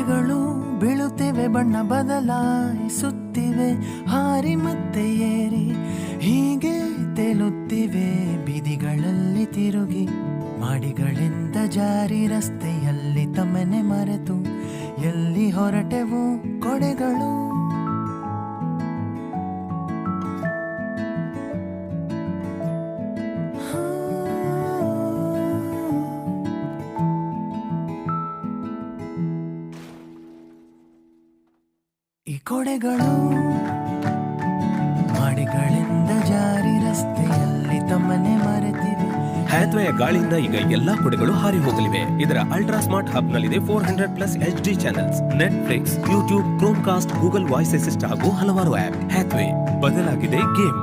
ಕೊಡೆಗಳು ಬೀಳುತ್ತಿವೆ, ಬಣ್ಣ ಬದಲಾಯಿಸುತ್ತಿವೆ, ಹಾರಿ ಮತ್ತೆ ಏರಿ ಹೀಗೆ ತೇಲುತ್ತಿವೆ ಬೀದಿಗಳಲ್ಲಿ ತಿರುಗಿ. ಮಾಡಿಗಳಿಂದ ಜಾರಿ ರಸ್ತೆಯಲ್ಲಿ ತಮ್ಮನೆ ಮರೆತು ಎಲ್ಲಿ ಹೊರಟೆವು ಕೊಡೆಗಳು. ಈ ಕೊಡೆಗಳು ಮಾಡಿಗಳಿಂದ ಜಾರಿ ರಸ್ತೆಯಲ್ಲಿ ತಮ್ಮನೆ ಮರೆತಿವೆ. ಹ್ಯಾಥ್ವೇಯ ಗಾಳಿಯಿಂದ ಈಗ ಎಲ್ಲಾ ಕೊಡೆಗಳು ಹಾರಿ ಹೋಗಲಿವೆ. ಇದರ ಅಲ್ಟ್ರಾ ಸ್ಮಾರ್ಟ್ ಹಬ್ ನಲ್ಲಿದೆ 400+ HD channels, Netflix, YouTube, Chromecast, Google voice assist ಹಾಗೂ ಹಲವಾರು ಆಪ್. ಹ್ಯಾಥ್ವೇ, ಬದಲಾಗಿದೆ ಗೇಮ್.